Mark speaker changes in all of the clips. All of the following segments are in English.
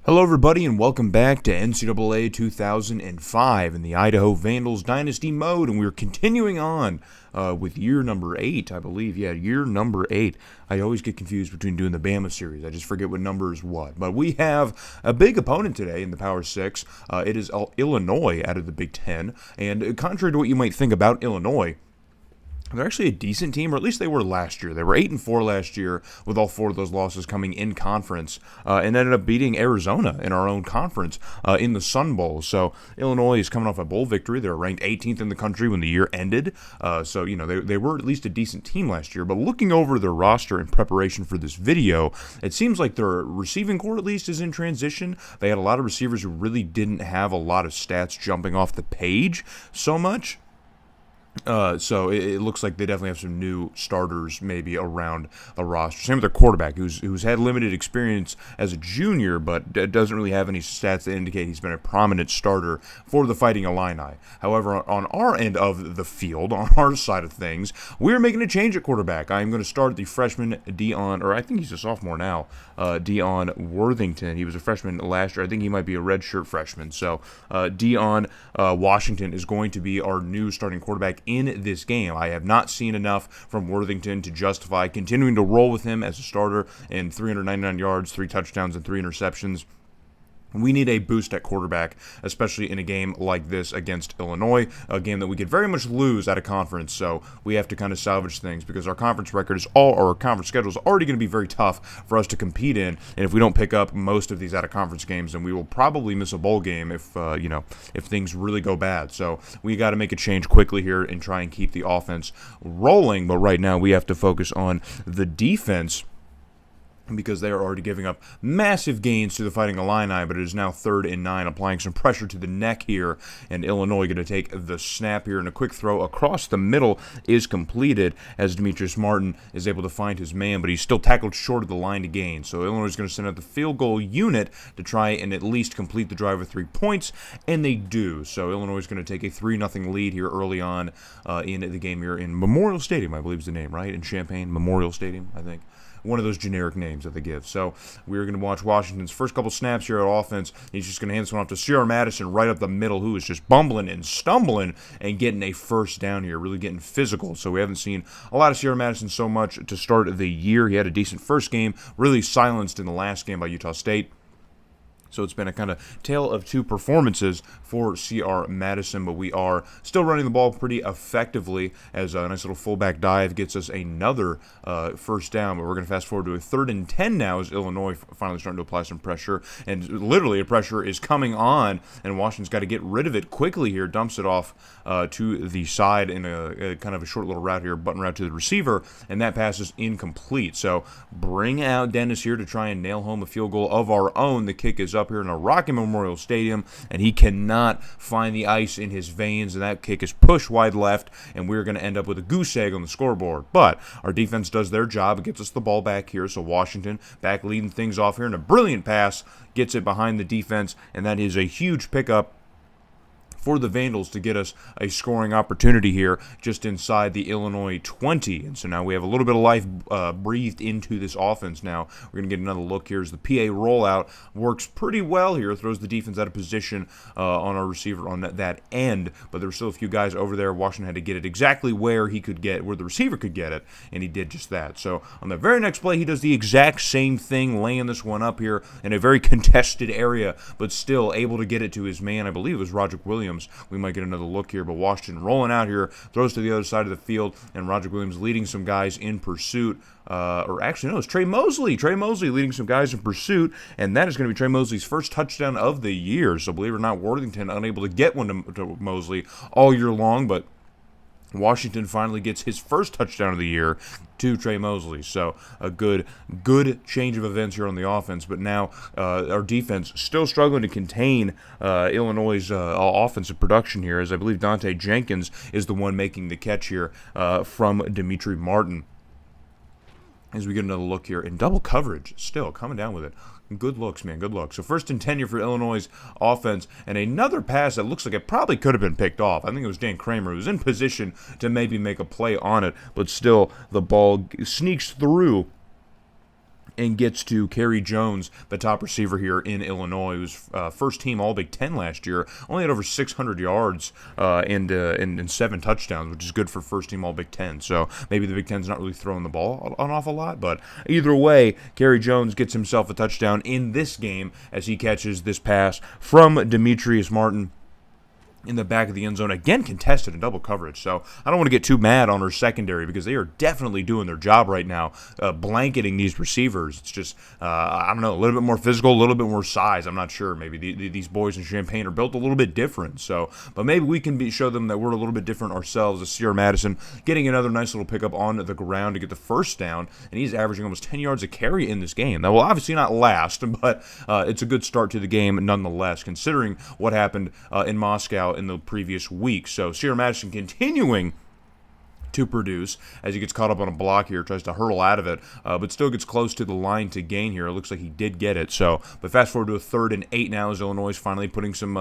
Speaker 1: Hello everybody and welcome back to NCAA 2005 in the Idaho Vandals Dynasty mode, and we're continuing on with year number 8, I believe. Yeah, year number 8. I always get confused between doing the Bama series. I just forget what number is what. But we have a big opponent today in the Power 6. It is Illinois out of the Big Ten, and contrary to what you might think about Illinois, they're actually a decent team, or at least they were last year. They were 8-4 last year, with all 4 of those losses coming in conference, and ended up beating Arizona in our own conference in the Sun Bowl. So Illinois is coming off a bowl victory. They were ranked 18th in the country when the year ended. So they were at least a decent team last year. But looking over their roster in preparation for this video, it seems like their receiving core at least is in transition. They had a lot of receivers who really didn't have a lot of stats jumping off the page so much. So it looks like they definitely have some new starters maybe around the roster. Same with their quarterback, who's had limited experience as a junior, but doesn't really have any stats that indicate he's been a prominent starter for the Fighting Illini. However, on our end of the field, on our side of things, we're making a change at quarterback. I'm going to start the freshman Dion, or I think he's a sophomore now, Dion Worthington. He was a freshman last year. I think he might be a redshirt freshman. So Dion Washington is going to be our new starting quarterback in this game. I have not seen enough from Worthington to justify continuing to roll with him as a starter in 399 yards, 3 touchdowns, and 3 interceptions. We need a boost at quarterback, especially in a game like this against Illinois, a game that we could very much lose at a conference. So we have to kind of salvage things because our conference record is our conference schedule is already going to be very tough for us to compete in. And if we don't pick up most of these out of conference games, then we will probably miss a bowl game if things really go bad. So we got to make a change quickly here and try and keep the offense rolling. But right now we have to focus on the defense, because they are already giving up massive gains to the Fighting Illini, but it is now 3rd and 9, applying some pressure to the neck here, and Illinois going to take the snap here, and a quick throw across the middle is completed as Demetrius Martin is able to find his man, but he's still tackled short of the line to gain. So Illinois is going to send out the field goal unit to try and at least complete the drive with 3 points, and they do. So Illinois is going to take a 3-0 lead here early on in the game here in Memorial Stadium, I believe is the name, right? In Champaign, Memorial Stadium, I think. One of those generic names that they give. So we're going to watch Washington's first couple snaps here at offense. He's just going to hand this one off to Sierra Madison right up the middle, who is just bumbling and stumbling and getting a first down here, really getting physical. So we haven't seen a lot of Sierra Madison so much to start the year. He had a decent first game, really silenced in the last game by Utah State. So it's been a kind of tale of 2 performances for C.R. Madison, but we are still running the ball pretty effectively as a nice little fullback dive gets us another first down. But we're going to fast forward to a 3rd and 10 now as Illinois finally starting to apply some pressure. And literally a pressure is coming on, and Washington's got to get rid of it quickly here. Dumps it off to the side in a kind of a short little route here, button route to the receiver, and that pass is incomplete. So bring out Dennis here to try and nail home a field goal of our own. The kick is up here in a Rocky Memorial Stadium, and he cannot find the ice in his veins, and that kick is pushed wide left, and we're going to end up with a goose egg on the scoreboard. But our defense does their job. It gets us the ball back here, so Washington back leading things off here, and a brilliant pass gets it behind the defense, and that is a huge pickup for the Vandals to get us a scoring opportunity here just inside the Illinois 20. And so now we have a little bit of life breathed into this offense now. We're going to get another look here as the PA rollout works pretty well here, throws the defense out of position on our receiver on that end, but there were still a few guys over there. Washington had to get it exactly where the receiver could get it, and he did just that. So on the very next play, he does the exact same thing, laying this one up here in a very contested area, but still able to get it to his man. I believe it was Roderick Williams. We might get another look here, but Washington rolling out here, throws to the other side of the field, and Roderick Williams leading some guys in pursuit. It's Trey Mosley. Trey Mosley leading some guys in pursuit, and that is going to be Trey Mosley's first touchdown of the year. So believe it or not, Worthington unable to get one to Mosley all year long, but Washington finally gets his first touchdown of the year to Trey Mosley. So a good change of events here on the offense. But now our defense still struggling to contain Illinois' offensive production here, as I believe Dante Jenkins is the one making the catch here from Demetri Martin. As we get another look here in double coverage, still coming down with it. Good looks, man. Good looks. So 1st and 10 here for Illinois' offense, and another pass that looks like it probably could have been picked off. I think it was Dan Kramer who was in position to maybe make a play on it, but still the ball sneaks through and gets to Kerry Jones, the top receiver here in Illinois, who's first team All Big Ten last year. Only had over 600 yards and 7 touchdowns, which is good for first team All Big Ten. So maybe the Big Ten's not really throwing the ball an awful lot, but either way, Kerry Jones gets himself a touchdown in this game as he catches this pass from Demetrius Martin in the back of the end zone, again contested in double coverage. So I don't want to get too mad on our secondary because they are definitely doing their job right now, blanketing these receivers. It's just, I don't know, a little bit more physical, a little bit more size. I'm not sure. Maybe these boys in Champaign are built a little bit different. So, but maybe we can show them that we're a little bit different ourselves. As Sierra Madison getting another nice little pickup on the ground to get the first down, and he's averaging almost 10 yards a carry in this game. That will obviously not last, but it's a good start to the game nonetheless, considering what happened in Moscow in the previous week. So Sierra Madison continuing to produce as he gets caught up on a block here, tries to hurtle out of it, but still gets close to the line to gain here. It looks like he did get it. So, but fast forward to a 3rd and 8 now as Illinois is finally putting some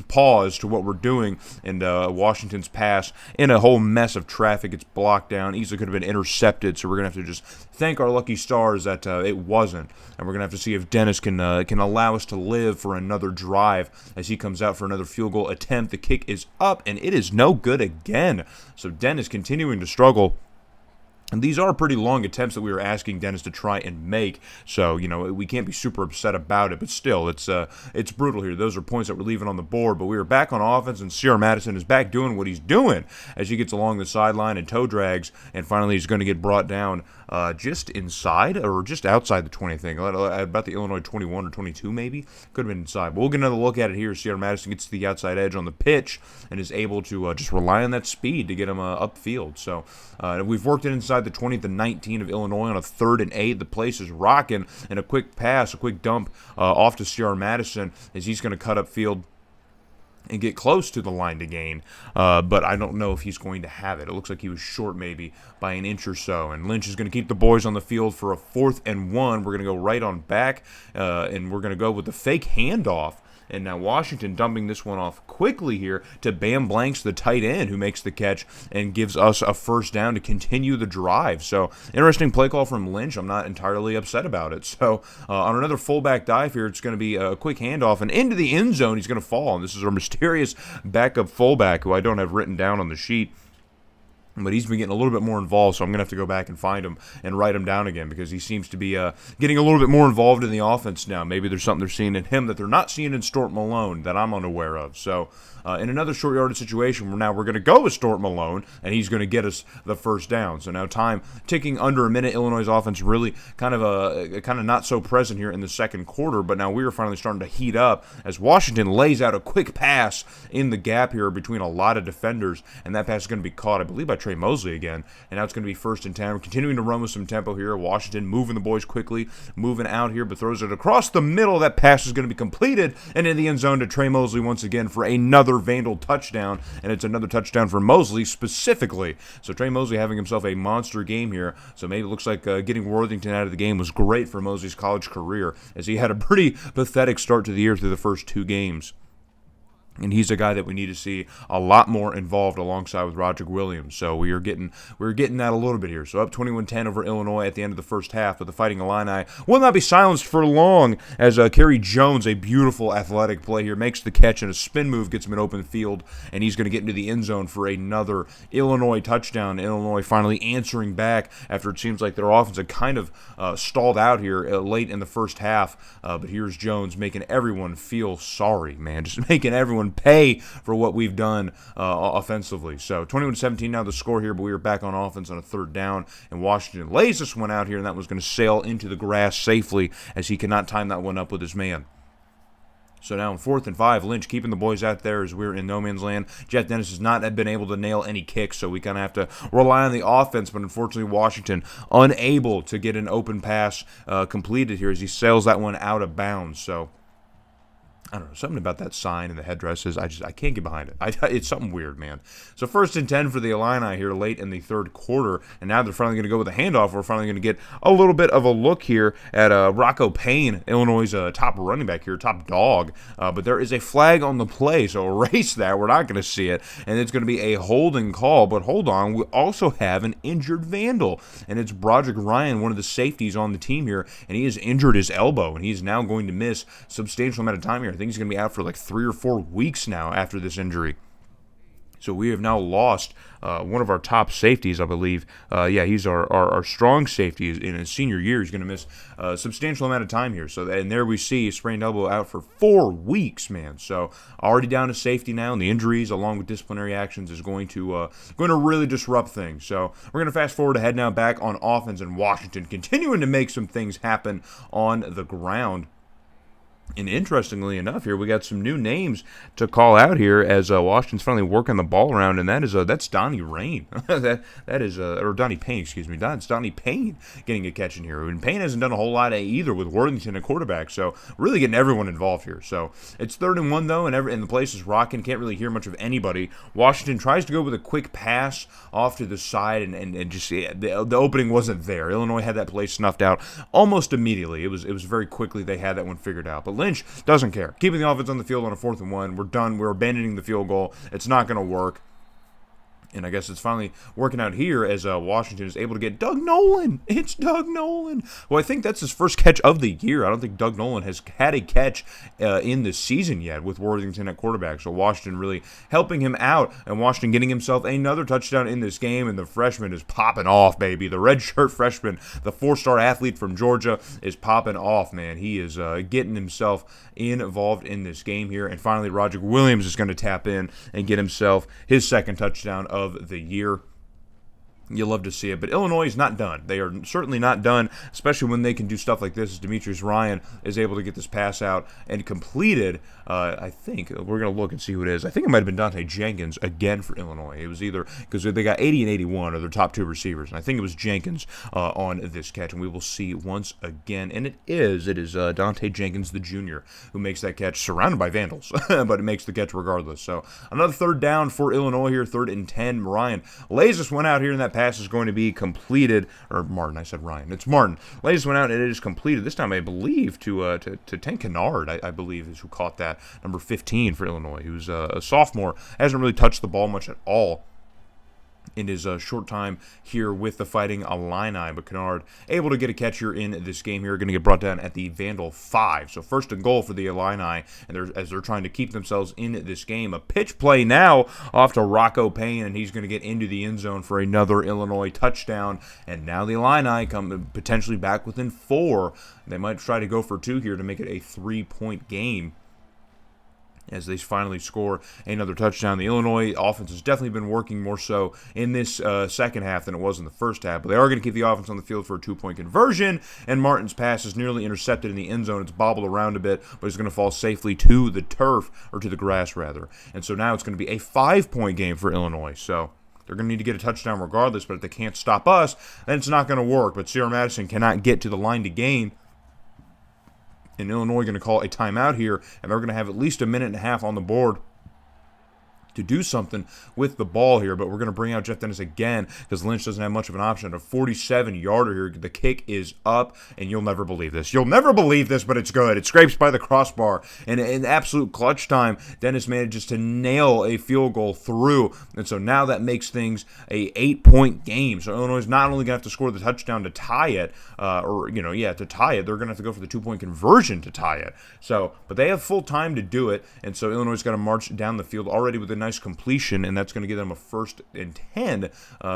Speaker 1: pause to what we're doing, and Washington's pass in a whole mess of traffic gets blocked down. Easily could have been intercepted. So we're gonna have to just thank our lucky stars that it wasn't, and we're gonna have to see if Dennis can allow us to live for another drive as he comes out for another field goal attempt. The kick is up and it is no good again. So Dennis continuing to struggle. And these are pretty long attempts that we were asking Dennis to try and make, so we can't be super upset about it. But still, it's brutal here. Those are points that we're leaving on the board. But we are back on offense, and Sierra Madison is back doing what he's doing as he gets along the sideline and toe drags, and finally he's going to get brought down just inside or just outside the 20. I think about the Illinois 21 or 22 maybe. Could have been inside. But we'll get another look at it here. Sierra Madison gets to the outside edge on the pitch and is able to just rely on that speed to get him upfield. So we've worked it inside the 20 to 19 of Illinois on a 3rd and 8. The place is rocking, and a quick pass, a quick dump off to Sierra Madison as he's going to cut upfield and get close to the line to gain, but I don't know if he's going to have it. It looks like he was short maybe by an inch or so, and Lynch is going to keep the boys on the field for a 4th and 1. We're going to go right on back, and we're going to go with the fake handoff. And now Washington dumping this one off quickly here to Bam Blanks, the tight end, who makes the catch and gives us a first down to continue the drive. So interesting play call from Lynch. I'm not entirely upset about it. So on another fullback dive here, it's going to be a quick handoff, and into the end zone he's going to fall. And this is our mysterious backup fullback who I don't have written down on the sheet. But he's been getting a little bit more involved, so I'm going to have to go back and find him and write him down again because he seems to be getting a little bit more involved in the offense now. Maybe there's something they're seeing in him that they're not seeing in Stuart Malone that I'm unaware of. So in another short yardage situation, we're going to go with Stuart Malone, and he's going to get us the first down. So now time ticking under a minute. Illinois' offense really kind of not so present here in the second quarter, but now we are finally starting to heat up as Washington lays out a quick pass in the gap here between a lot of defenders, and that pass is going to be caught, I believe, by Trey Mosley again, and now it's going to be 1st and 10. We're continuing to run with some tempo here. Washington moving the boys quickly, moving out here, but throws it across the middle. That pass is going to be completed, and in the end zone to Trey Mosley once again for another Vandal touchdown, and it's another touchdown for Mosley specifically. So Trey Mosley having himself a monster game here. So maybe it looks like getting Worthington out of the game was great for Mosley's college career, as he had a pretty pathetic start to the year through the first 2 games. And he's a guy that we need to see a lot more involved alongside with Roderick Williams. So we're getting that a little bit here. So up 21-10 over Illinois at the end of the first half. But the Fighting Illini will not be silenced for long as Kerry Jones, a beautiful athletic play here, makes the catch and a spin move gets him an open field. And he's going to get into the end zone for another Illinois touchdown. Illinois finally answering back after it seems like their offense had kind of stalled out here late in the first half. But here's Jones making everyone feel sorry, man. Just making everyone pay for what we've done offensively. So 21-17 now the score here, but we were back on offense on a 3rd down, and Washington lays this one out here, and that was going to sail into the grass safely as he cannot time that one up with his man. So now in 4th and 5, Lynch keeping the boys out there as we're in no man's land. Jeff Dennis has not been able to nail any kicks, so we kind of have to rely on the offense, but unfortunately Washington unable to get an open pass completed here as he sails that one out of bounds. So I don't know, something about that sign and the headdresses. I can't get behind it. It's something weird, man. So 1st and 10 for the Illini here late in the third quarter, and now they're finally going to go with a handoff. We're finally going to get a little bit of a look here at Rocco Payne, Illinois' top running back here, top dog. But there is a flag on the play, so erase that. We're not going to see it, and it's going to be a holding call. But hold on, we also have an injured Vandal, and it's Broderick Ryan, one of the safeties on the team here, and he has injured his elbow, and he's now going to miss a substantial amount of time here. I think he's going to be out for like 3 or 4 weeks now after this injury. So we have now lost one of our top safeties, I believe. He's our strong safety in his senior year. He's going to miss a substantial amount of time here. So, and there we see a sprained elbow out for 4 weeks, man. So already down to safety now, and the injuries along with disciplinary actions is going to really disrupt things. So we're going to fast forward ahead now back on offense in Washington, continuing to make some things happen on the ground. And interestingly enough, here we got some new names to call out here as Washington's finally working the ball around, and that's Donnie Rain. or Donnie Payne, excuse me. That's Donnie Payne getting a catch in here. And Payne hasn't done a whole lot either with Worthington at quarterback, so really getting everyone involved here. So it's 3rd and 1 though, and the place is rocking. Can't really hear much of anybody. Washington tries to go with a quick pass off to the side, and just the opening wasn't there. Illinois had that play snuffed out almost immediately. It was very quickly they had that one figured out, but Lynch doesn't care. Keeping the offense on the field on a 4th and 1. We're done. We're abandoning the field goal. It's not going to work. And I guess it's finally working out here as Washington is able to get Doug Nolan. It's Doug Nolan. Well, I think that's his first catch of the year. I don't think Doug Nolan has had a catch in the season yet with Worthington at quarterback. So Washington really helping him out, and Washington getting himself another touchdown in this game, and the freshman is popping off, baby. The redshirt freshman, the 4-star athlete from Georgia, is popping off, man. He is getting himself involved in this game here. And finally, Roger Williams is going to tap in and get himself his 2nd touchdown of the year. You love to see it, but Illinois is not done. They are certainly not done, especially when they can do stuff like this. Demetrius Ryan is able to get this pass out and completed. I think we're going to look and see who it is. I think it might have been Dante Jenkins again for Illinois. It was either because they got 80 and 81 are their top 2 receivers, and I think it was Jenkins on this catch, and we will see once again. And it is Dante Jenkins, the junior, who makes that catch, surrounded by Vandals, but it makes the catch regardless. So another 3rd down for Illinois here, 3rd and 10. Ryan lays this one out here, and that pass is going to be completed. Or Martin, I said Ryan. It's Martin. Lays this one out, and it is completed. This time, I believe, to Tank Kennard, I believe, is who caught that. Number 15 for Illinois, who's a sophomore, hasn't really touched the ball much at all in his short time here with the Fighting Illini. But Kennard able to get a catch here in this game here, going to get brought down at the Vandal 5. So 1st and goal for the Illini, and as they're trying to keep themselves in this game. A pitch play now off to Rocco Payne, and he's going to get into the end zone for another Illinois touchdown. And now the Illini come potentially back within 4. They might try to go for 2 here to make it a 3-point game, as they finally score another touchdown. The Illinois offense has definitely been working more so in this second half than it was in the first half, but they are going to keep the offense on the field for a 2-point conversion, and Martin's pass is nearly intercepted in the end zone. It's bobbled around a bit, but it's going to fall safely to the turf, or to the grass, rather. And so now it's going to be a 5-point game for Illinois. So they're going to need to get a touchdown regardless, but if they can't stop us, then it's not going to work. But Sierra Madison cannot get to the line to gain, and Illinois going to call a timeout here, and they're going to have at least a minute and a half on the board to do something with the ball here. But we're going to bring out Jeff Dennis again because Lynch doesn't have much of an option. A 47-yarder here. The kick is up, and you'll never believe this. You'll never believe this, but it's good. It scrapes by the crossbar, and in absolute clutch time, Dennis manages to nail a field goal through, and so now that makes things a 8-point game. So Illinois is not only going to have to score the touchdown to tie it, to tie it, they're going to have to go for the 2-point conversion to tie it. So, but they have full time to do it, and so Illinois is going to march down the field already with a nice completion, and that's going to give them a 1st and 10,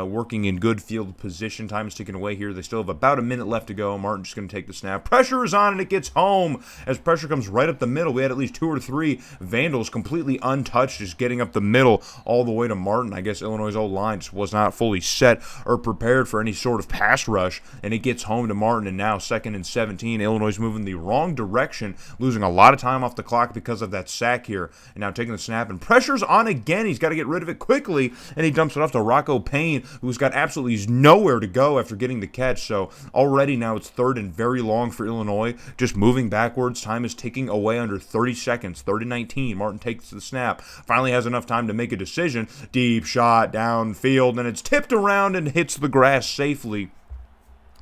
Speaker 1: working in good field position. Time is ticking away here. They still have about a minute left to go. Martin's just going to take the snap. Pressure is on, and it gets home as pressure comes right up the middle. We had at least 2 or 3 Vandals completely untouched, just getting up the middle all the way to Martin. I guess Illinois' O-line just was not fully set or prepared for any sort of pass rush, and it gets home to Martin, and now 2nd and 17. Illinois moving the wrong direction, losing a lot of time off the clock because of that sack here, and now taking the snap, and pressure's on again. He's got to get rid of it quickly, and he dumps it off to Rocco Payne, who's got absolutely nowhere to go after getting the catch. So already now it's third and very long for Illinois, just moving backwards. Time is ticking away under 30 seconds, 30-19. Martin takes the snap, finally has enough time to make a decision. Deep shot downfield, and it's tipped around and hits the grass safely.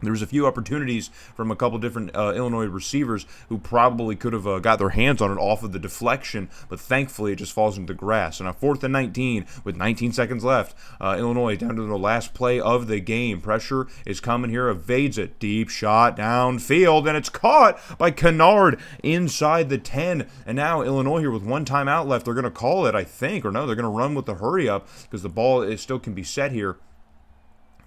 Speaker 1: There was a few opportunities from a couple different Illinois receivers who probably could have got their hands on it off of the deflection, but thankfully it just falls into the grass. And on 4th and 19, with 19 seconds left, Illinois down to the last play of the game. Pressure is coming here, evades it. Deep shot downfield, and it's caught by Kennard inside the 10. And now Illinois here with one timeout left. They're going to call it, I think, or no, they're going to run with the hurry up because the ball still can be set here.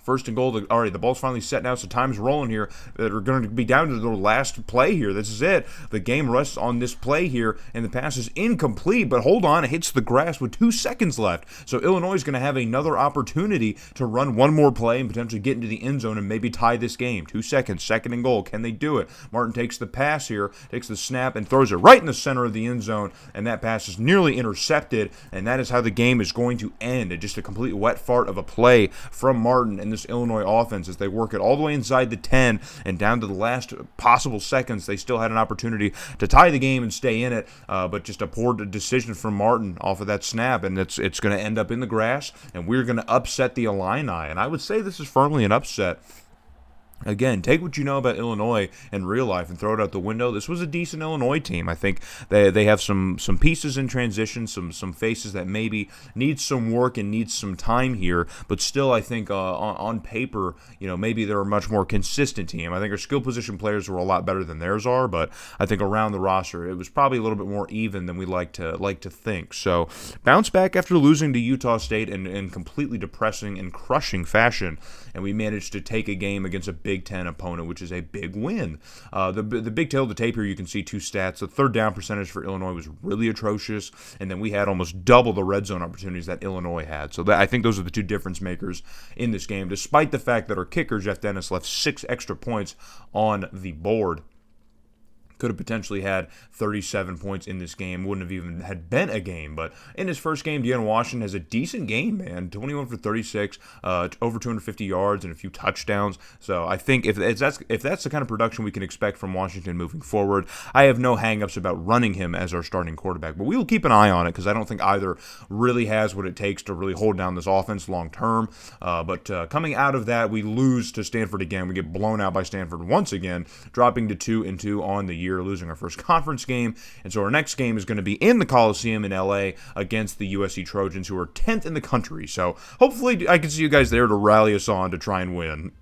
Speaker 1: First and goal. All right, the ball's finally set now, so time's rolling here. They're going to be down to their last play here. This is it. The game rests on this play here, and the pass is incomplete, but hold on, it hits the grass with 2 seconds left. So Illinois is going to have another opportunity to run one more play and potentially get into the end zone and maybe tie this game. 2 seconds, second and goal. Can they do it? Martin takes the pass here, takes the snap, and throws it right in the center of the end zone, and that pass is nearly intercepted, and that is how the game is going to end. Just a complete wet fart of a play from Martin and this Illinois offense as they work it all the way inside the 10 and down to the last possible seconds. They still had an opportunity to tie the game and stay in it, but just a poor decision from Martin off of that snap, and it's going to end up in the grass, and we're going to upset the Illini. And I would say this is firmly an upset. Again, take what you know about Illinois in real life and throw it out the window. This was a decent Illinois team. I think they have some pieces in transition, some faces that maybe need some work and need some time here. But still, I think on paper, maybe they're a much more consistent team. I think our skill position players were a lot better than theirs are, but I think around the roster, it was probably a little bit more even than we like to think. So bounce back after losing to Utah State in completely depressing and crushing fashion, and we managed to take a game against a Big Ten opponent, which is a big win. The big tail of the tape here, you can see 2 stats. The third down percentage for Illinois was really atrocious, and then we had almost double the red zone opportunities that Illinois had. So I think those are the 2 difference makers in this game, despite the fact that our kicker, Jeff Dennis, left 6 extra points on the board. Could have potentially had 37 points in this game. Wouldn't have even had been a game. But in his first game, Deanna Washington has a decent game, man. 21 for 36, over 250 yards and a few touchdowns. So I think if that's the kind of production we can expect from Washington moving forward, I have no hang-ups about running him as our starting quarterback. But we will keep an eye on it because I don't think either really has what it takes to really hold down this offense long term. But coming out of that, we lose to Stanford again. We get blown out by Stanford once again, dropping to 2-2 on the year, losing our first conference game. And so our next game is going to be in the Coliseum in LA against the USC Trojans, who are 10th in the country. So hopefully I can see you guys there to rally us on to try and win.